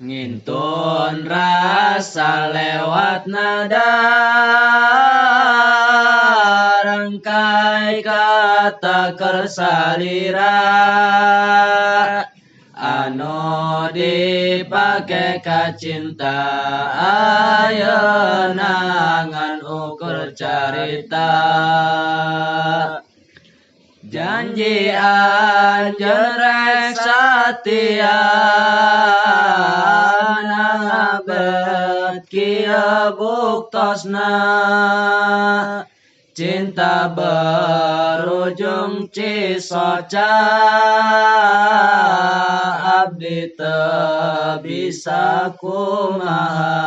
ngintun rasa lewat nada, rangkai kata kersalira, anu dipake ka cinta, ayeuna ngan ukur carita. Janji anjeun rek satia, nabet kieu buktosna, cinta berujung cisoca, abdi teu bisa kumaha.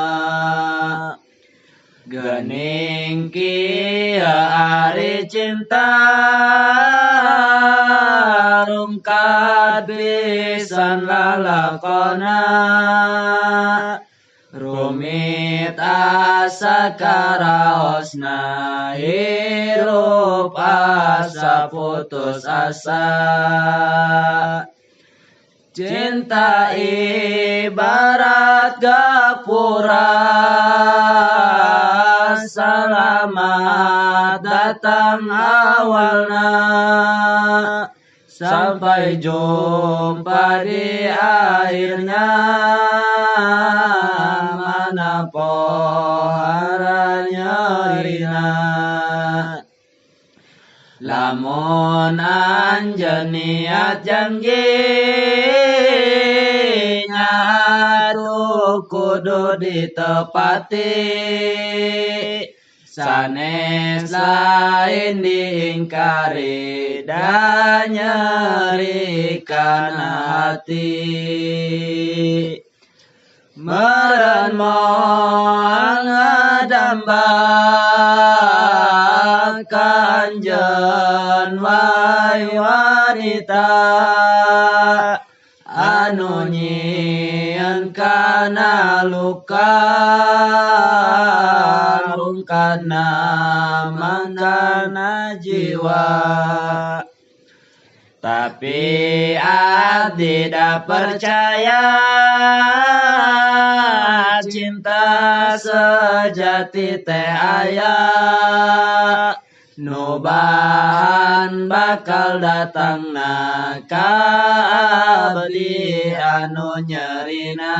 Geuning kieu ari cinta, rungkat pisan lalakonna, rumit asa karaosna, hirup asa putus asa. Cinta ibarat gapura, selamat datang awalna, sampai jumpa di akhirnya, mana pohara nyerina. Lamun anjeun niat janji, nyatu kudu ditepati, sanes lain diingkari, dan nyeri kana hati. Meureun moal ngadamba kanjeun wae wanita, anu nyieun kana luka, rungkana mangkana jiwa. Tapi abdi da percaya, cinta sejati teh aya, nu bahan bakal datangna ka abdi anu nyerina.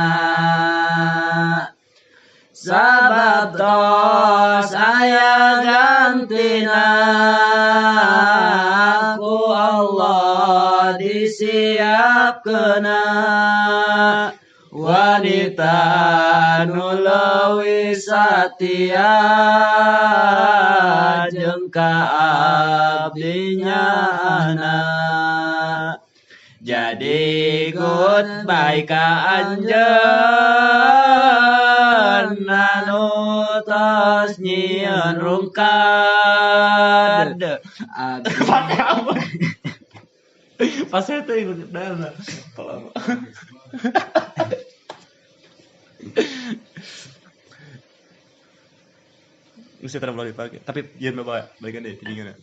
Sabab tos aya gantina, ku Allah disiapkeuna, wanita nu leuwih satia, jeung ka abdi nyaana. Jadi goodbye ka anjeun, anu tos nyieun rungkad. Pas itu ikut dana. Mesti terlalu dipakai, tapi jangan bawa balikan deh tingginya.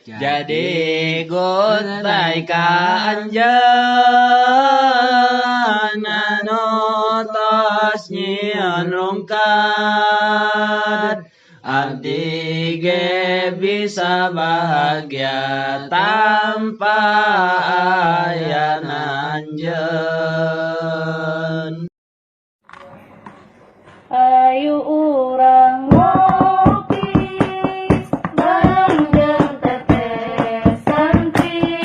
Jadi goodbye ka anjeun, anu tos nyieun rungkad, abdi ge bisa bahagia tanpa aya anjeun. Ayu urang ngopi bareng jeung teteh santri,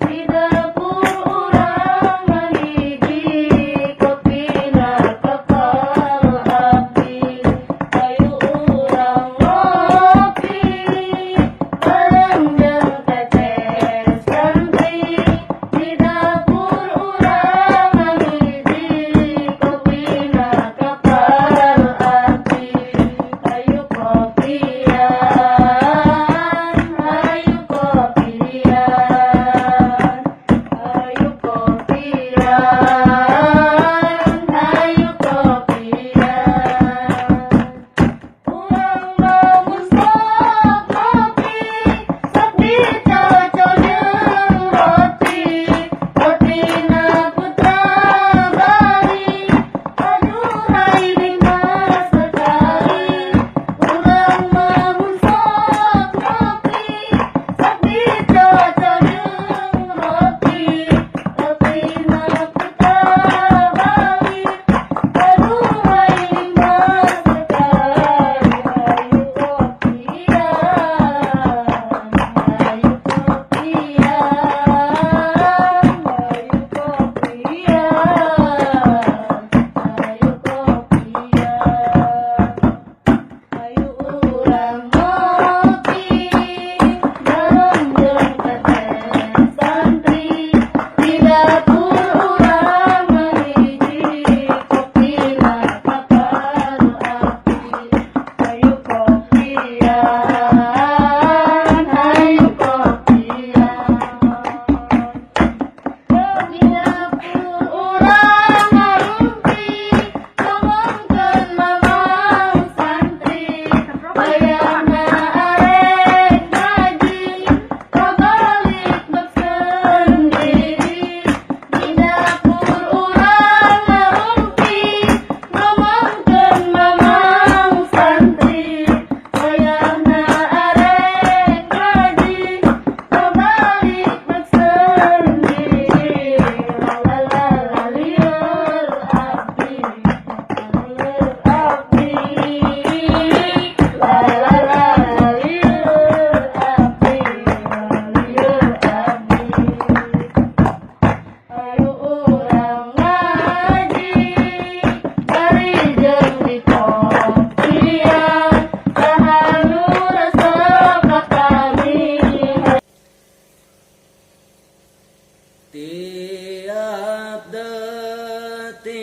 di dapur urang ngahiji kopi nakekal abdi. Ayu urang ngopi bareng jeung teteh santri, di dapur urang ngahiji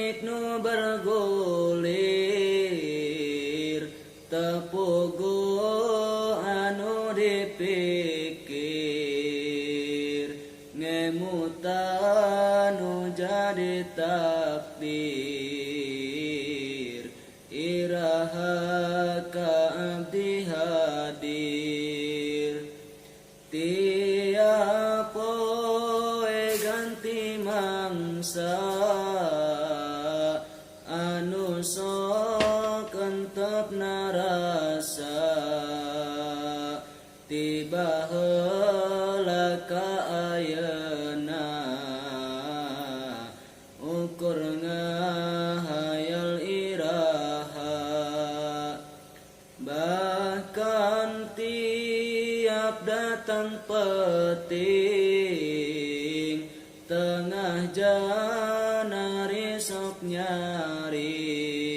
langit nu bergulir tepugo anu dipikir ngemutan nu jadi takdir iraha ka abdi hadir tiap poe ganti mangsa anu sok entep narasa tiba heula ka ayeuna ukur ngahayal iraha bahkan tiap datang peting tengah janari sok nyaring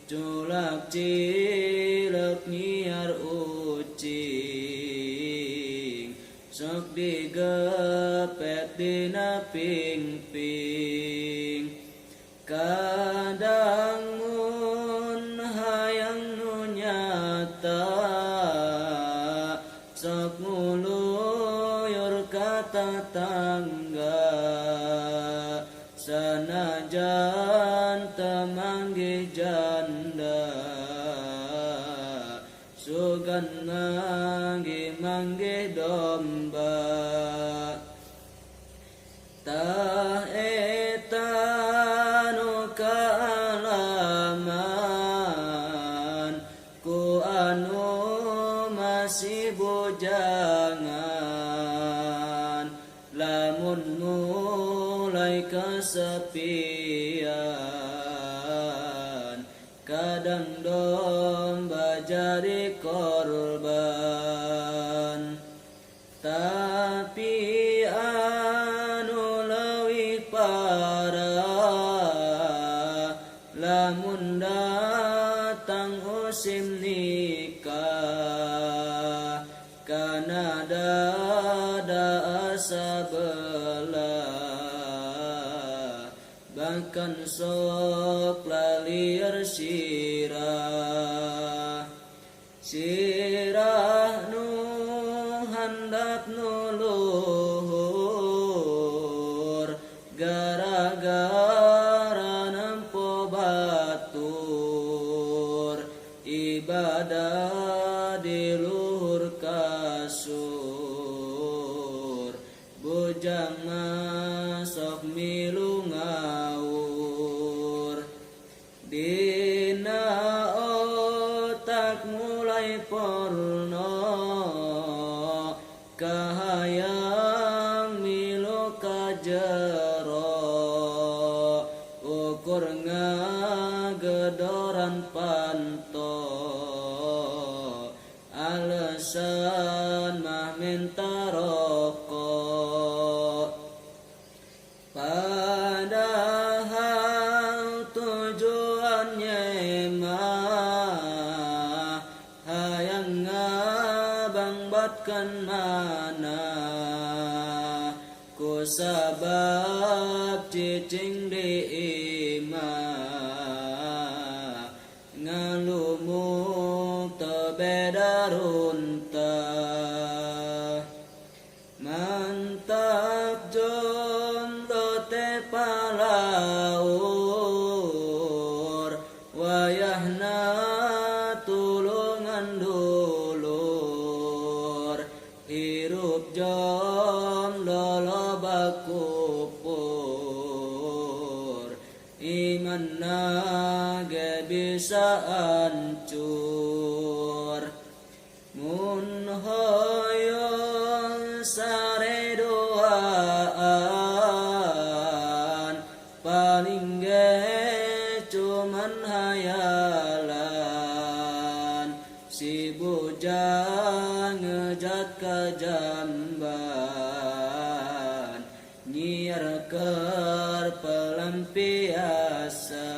culak cilek nyiar ucing sok digepet dina ping-ping kadang mun hayang nu nyata sok nguluyur ka tatangga sanajan temanggih janda sugan manggih domba tah eta nu kaalaman ku anu masih bujangan lamun mulai kesepian kadang domba jadi korban tapi anu leuwih parah lamun datang musim nikah kana dada asa belah bahkan sok lalir sirah nu handap nu luhur gara-gara nempo batur ibadah di luhur kasur bujang masuk milu ngawur dina otak mulai porno kahayang milu kajero ukur ngagedoran panto alasan mah minta rokok padahal tujuannya mah hayang ngabangbatkan mana ku sabab cicing di imah ngalumuk tebeda runtah mantap jomblo te palaur wayahna tulungan dulur hirup jomblo loba kupur iman nage bisa hancur mun hoyong sare doaan paling ge cuman hayalan si bujang ngejat ka jamban nyiar keur pelampiasan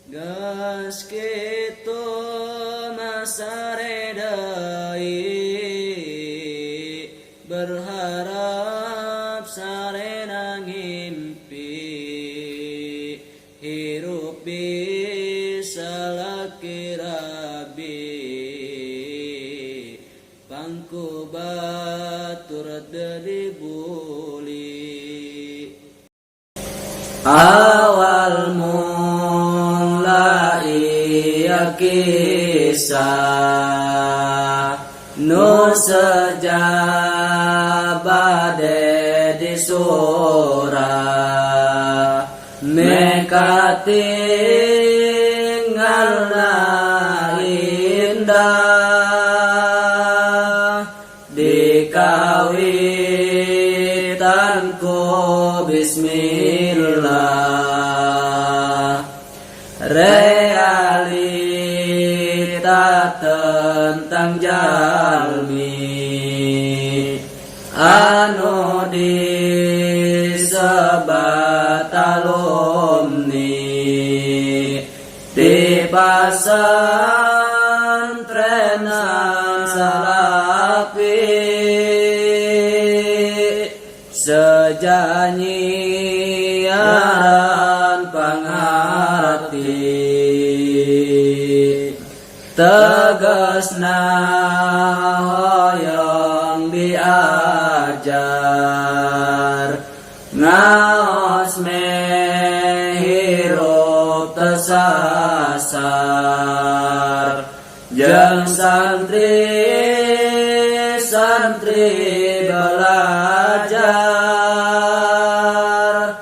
gas kitu masare deui berharap sarena ngimpi hirup bisa laki rabi pangku batur dari buli awal mula ia kisah nu sejabade di surah meka tinggalna indah dikawitanku bismillah realita tentang jalmi anu disebat alumni di pesantrenan salafi sejanyian pangarti tegasna hoyong diajar ngaos mehirup tesasar jeung santri belajar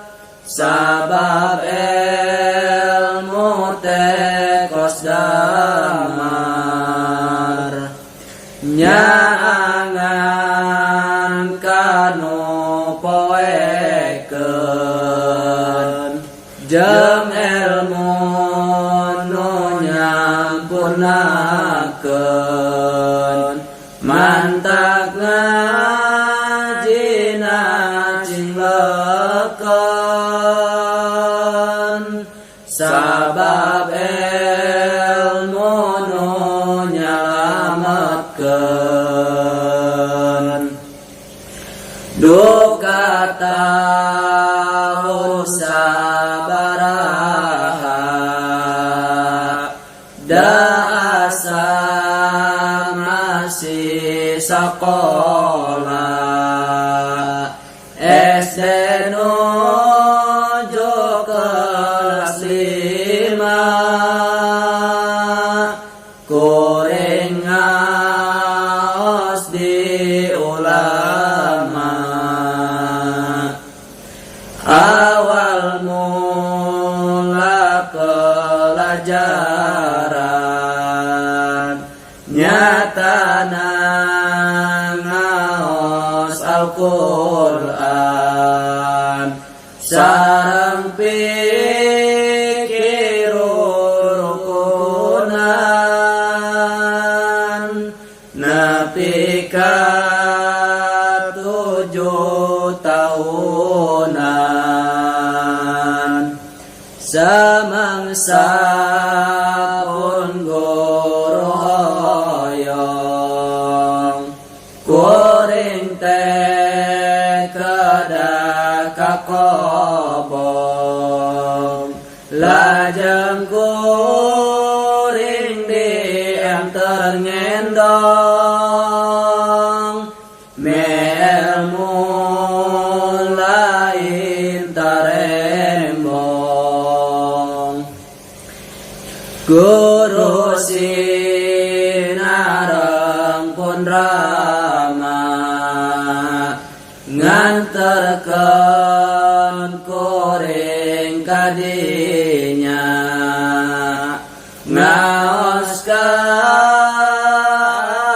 sabab ilmu teh kos damar nyaangan kanu poekeun jeung ilmu nu nyampunakeun mantak ngajina cingleken sabab ilmu nu nyelametkeun duka tahu sabaraha da asa masih sakola SD nuju kelas 5 kuring ngaos di ulama awal mula pelajaran nyatana ngaos Al-Qur'an sareng pikir rukunan nepi ka 7 tahunan samangsa pun guru hoyong kuring teh kada kakobong lajeng kuring diantar ngendong melmu lain tarembong guru sinareng pun ramah nganterkeun kuring kadinya ngaos ka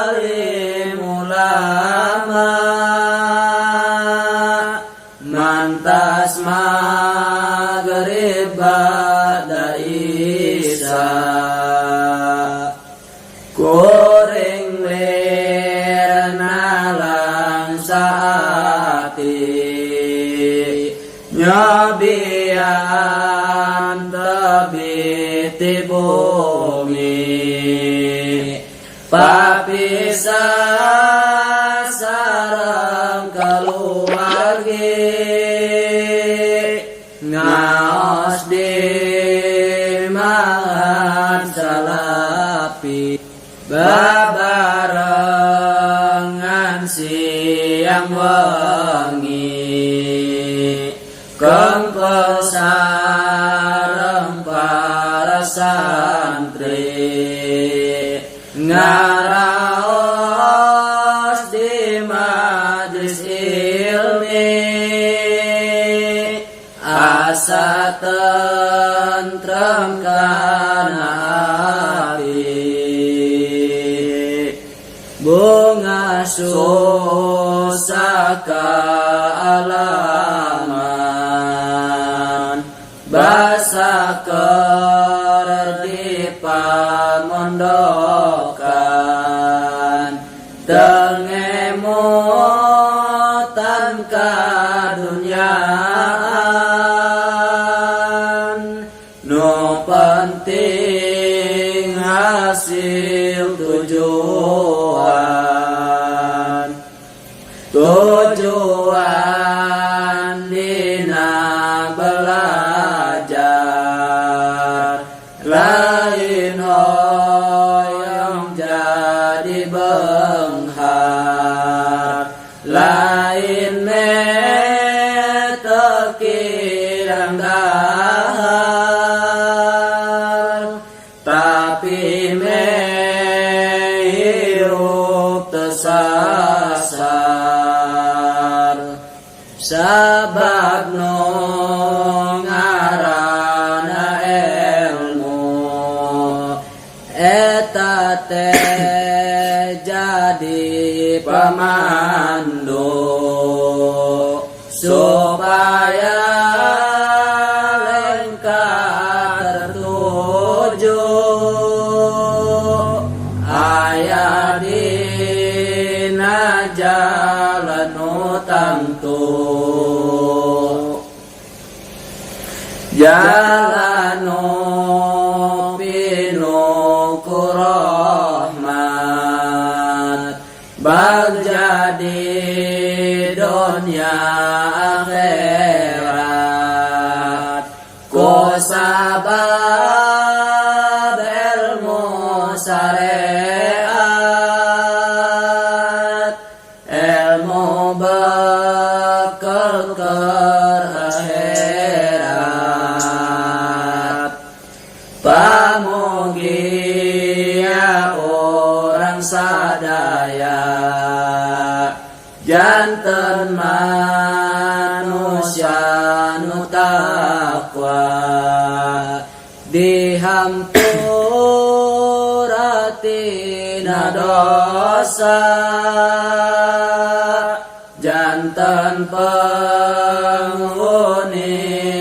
alim ulama mantas maghrib ba'da isya kuring lerna langsaati nyobian tebiti bumi papisah sareng keluargi ngaos di babarengan siang wengi kengkel sareng para santri ngaraos di majlis ilmi asa tentrem kana hati bunga susah kealaman basa ker di pamondokan tengemutan kadunyaan nu penting hasil tujuan dina belajar lain hoyong jadi benghar lain tekirang dahar tapi hirup tesasar sabab no ngarana ilmu eta teh jadi pamandu supaya lengkap tertuju aya dina jalan nu tamtu jalan nu pinuh ku rahmat bag jadi dunia akhirat ku sabab ilmu syariat ilmu bekal akhirat pamugi ya orang sadaya janten manusia nu takwa dihampuratina dosa janten penghuni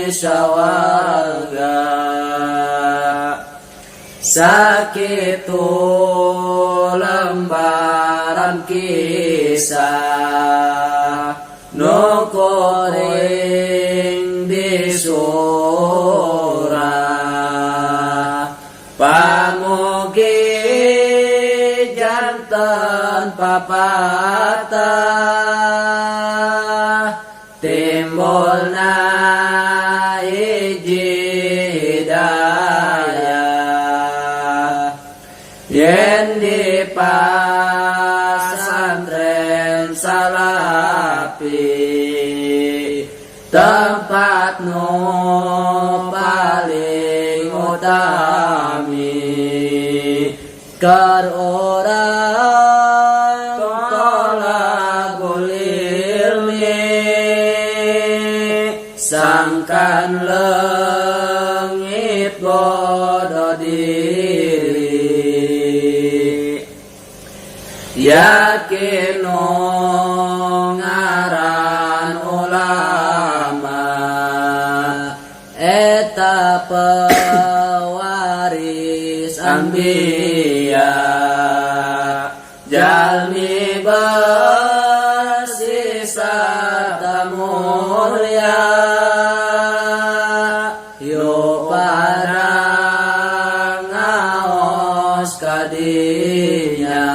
syawarga sakitu lembaran kisah nu kuring di surah pamugi janten papatah timbulna hiji hidayah yen di pasantren salapi tempat nu paling utami keur urang tolabul ilmi sangkan leungit bodoh diri yakin nu ngaran ulama eta pewaris anbiya jalmi bersih sarta mulia yo parang ngaos kadinya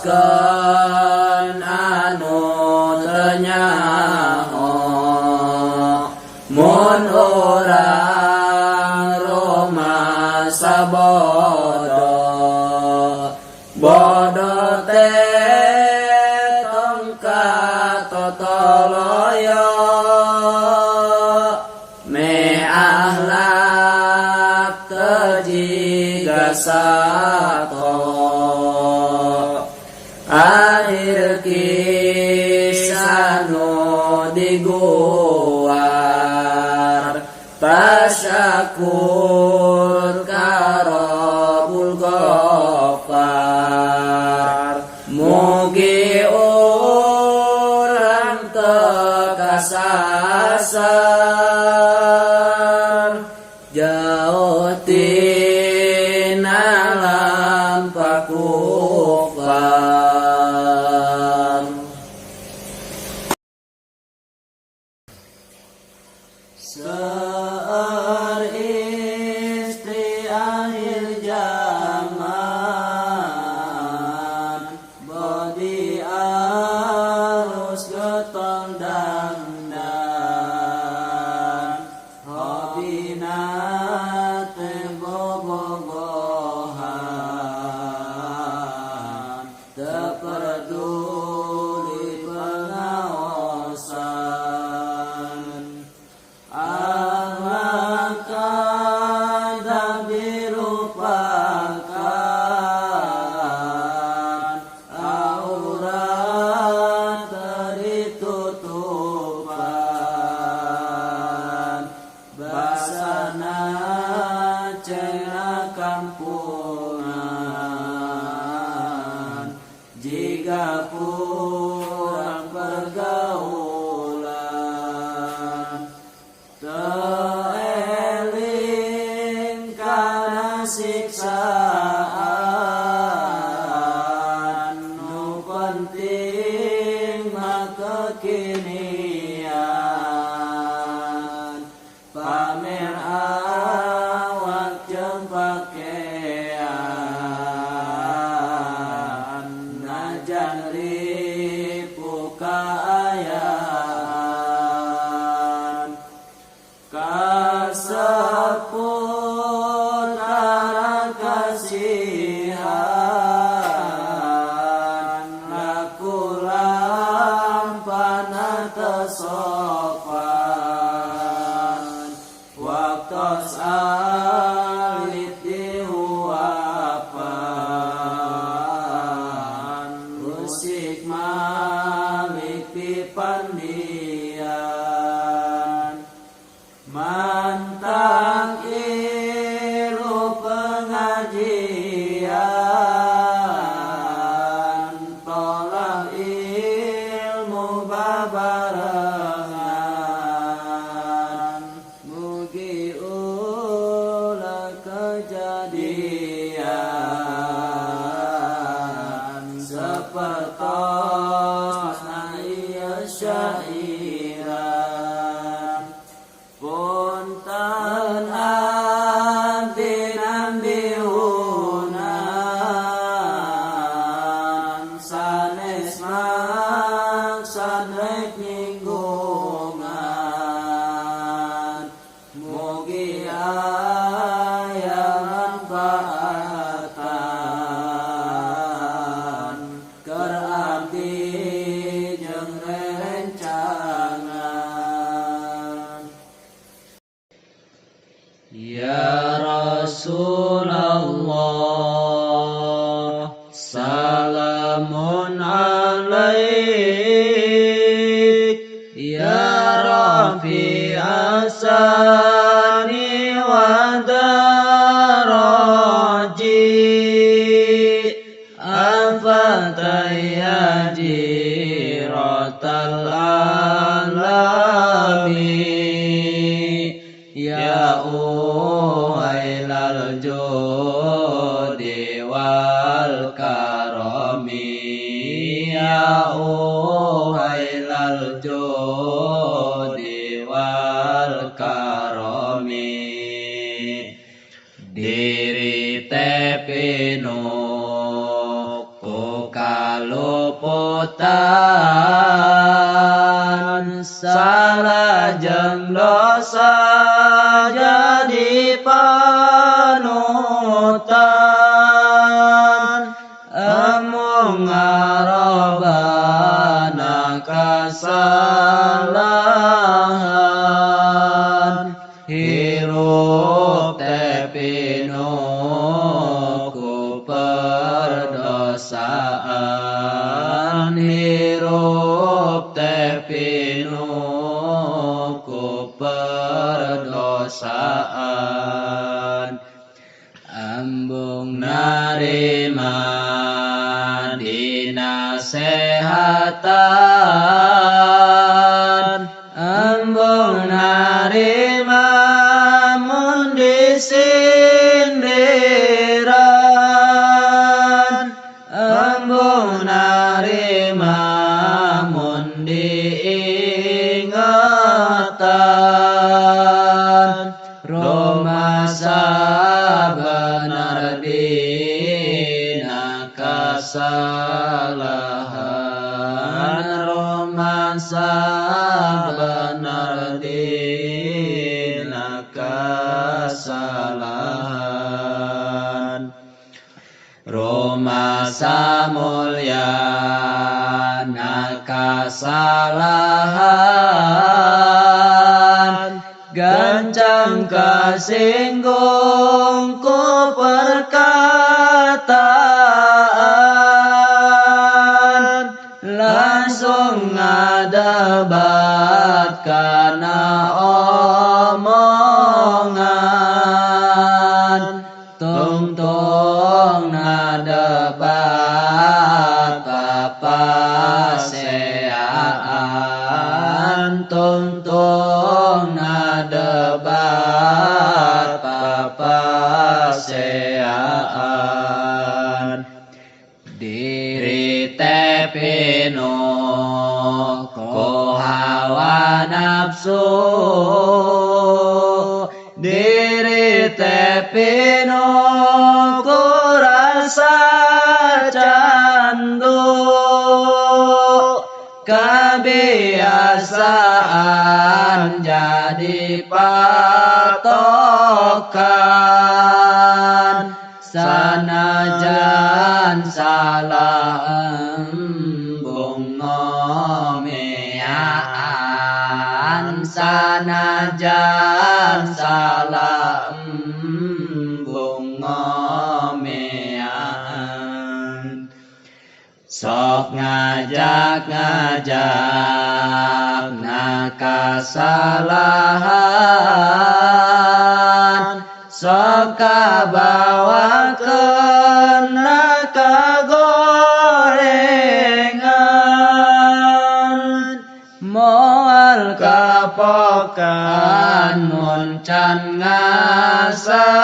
paroskeun anu teu nyaho mun urang totoloyo me ahlak tejiga sato akhir kisah nu diguar tasyakur karobul gofar mugi orang tekasasar jauh tina lampa kufar. Seor istri akhir zaman bodi arus getong dandan hobina tebobogohan teperduli pengawasan kadang dilupakan aurat tertutupan basana cena kampungan jika kurang pergaulan teeling kana siksaan nu penting maka kekinian pamer awak jeung pakaian najan ripu kaayaan kaseputara kasihan laku lampana tesopan waktos alit dihuapan musik malik pipandian mantang ilu pengajian tolak ilmu babarengan mugi ulah kejadian sepertos na ieu syairan punten abdi nambihunan sanes maksad rek nyinggungan mugi aya manfaatan keur abdi jeung rencangan. Ya Rasulullah salamun alaik ya Rafi asani wa daraji afataya jiratal alami ya uhailal jodi wal karami ya uhailal jodi wal karami diri tepinu ku kaluputan salah jeung dosa jadi panutan amung ngarobana kasalahan hirup tepino ku perdosaan hirup tepino ku perdosaan ambung narima dinasehatan ambung narima mun disindiran ambung narima mun diingatan Roma sabenar dina kasalahan Roma sabenar dina kasalahan Roma samulyana kasalahan gancang kasinggung ku perkataan langsung ngadebat kana omongan tungtung ngadebat papaseaan tungtung ngadebat papaseaan diri tepino ko hawa nafsu diri tepino ko rasa candu kebiasaan jadi patokan sanajan salah embung ngomeaan sanajan salah embung ngomeaan sok ngajak na kasalahan sok kabawakeun na kagorengan moal kapokan mun can ngasaan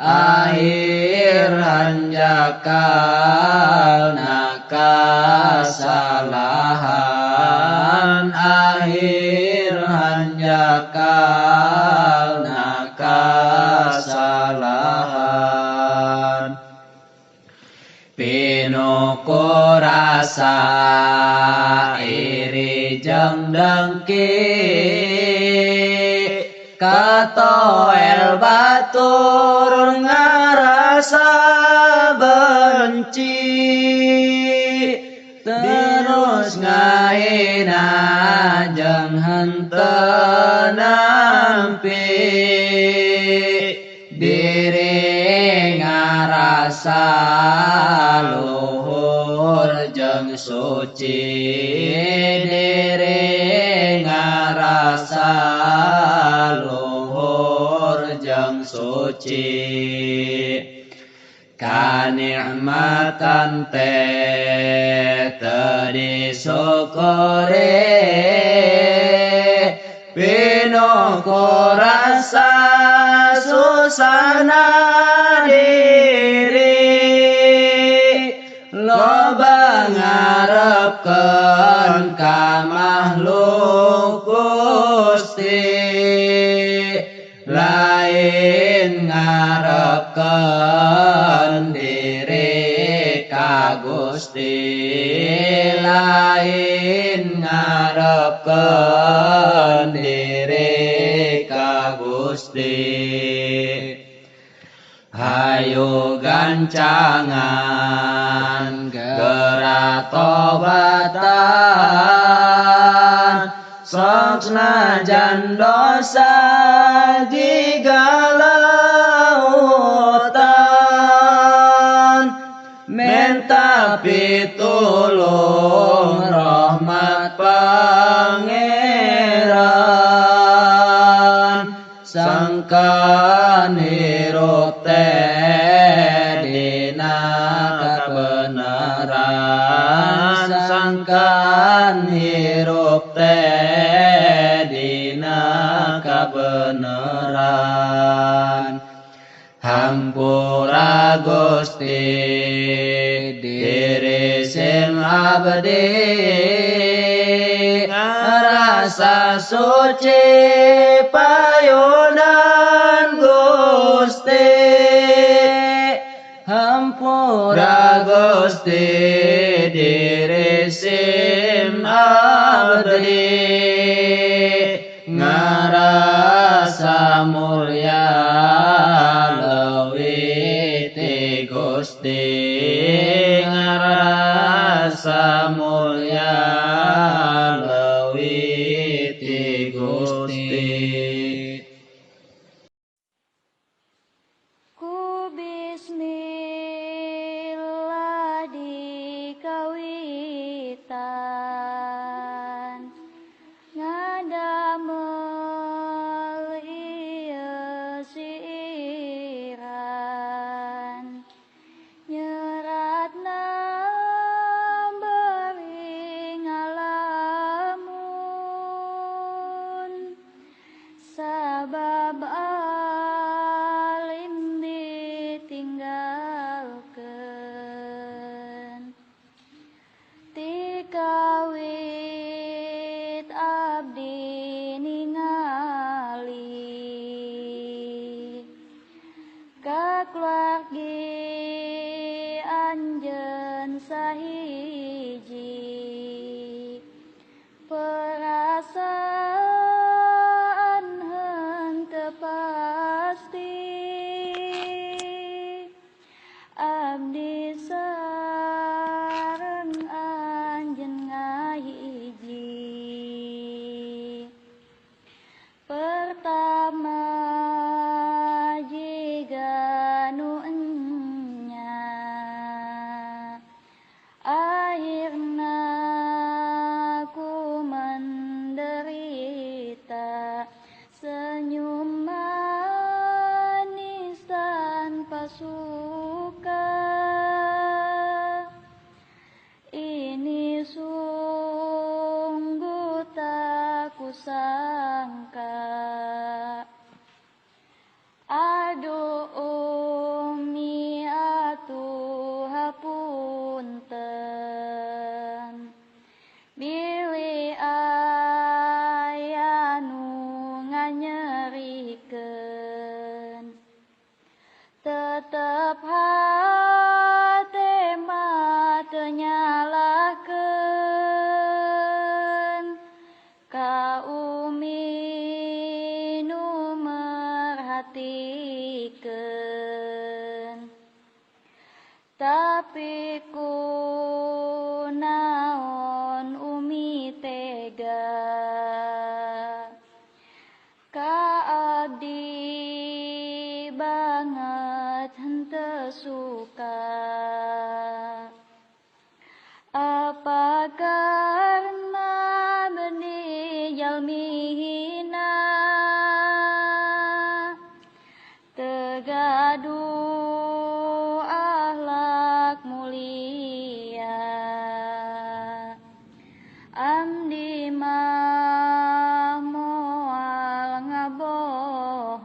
akhir hanjakal na kasalahan akhir hanjakal na kasalahan pinuku rasa iri jeung dengki katoel batur ngarasa benci terus ngahina jeung henteu nampi diri ngarasa luhur jeung suci diri ngarasa luhur jeung suci kanikmatan teh teu disyukuri pinuku rasa susana diri loba ngarepkeun ka makhluk Gusti lain ngarepkeun diri ka Gusti lain ngarepkeun diri ka Gusti hayu gancangan gerak tobatan sok senajan dosa jiga lautan minta pitulung rahmat pangeran sangkan hirup teh dina kebenaran sangkan hirup teh dina kebenaran hampura Gusti diri sing abdi rasa suci payunan Gusti hampura Gusti diri sing abdi ngarasa mulya leuwih Gusti ngarasa mulya leuwih Gusti Ku bismillah dikawitan ngadamel ieu siiran nyeratna beri ngalamun sabab alim ditinggalkeun tikawit abdi ningali kakeluargi anjeun sahiji perasaan henteu pasti abdi sareng anjeun ngahiji pertama jiga nu enya akhirna ku menderita senyum manis tanpa suka ini sungguh tak kusangka aduh umi atuh hapunten bilih aya nu nganyerikeun tetep hate mah teu nyalahkeun ka umi nu merhatikeun tapi kunaon umi tega ka abdi banget henteu suka apa karna benih jalmi hina tegaduh akhlak mulia amdi mah moal ngabohong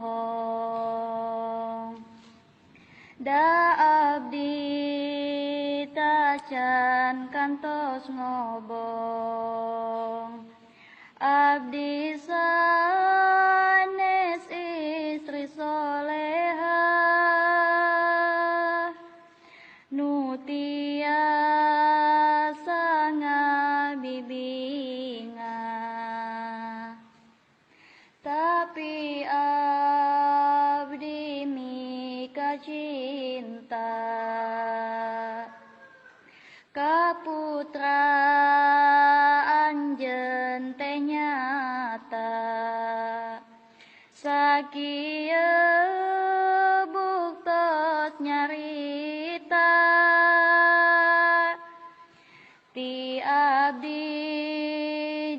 da abdi tacan kantos ngobong abdi sanes istri solehah nu tiasa ngabibingah tapi abdi mika cinta ka putra kieu buktos nyarita ti abdi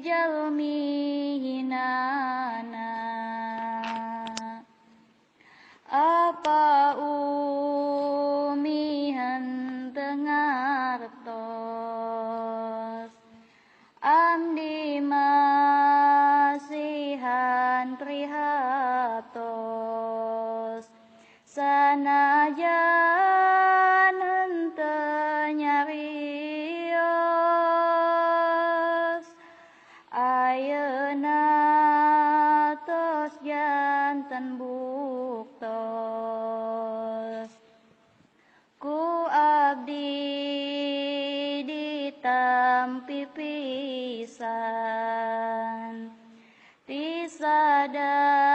jalmi hinana apa umihan tengartos amdi masihan trihatos sanajan henteu nyarios ayeuna tos janten buktos ku abdi ditampi pisan ti sadaya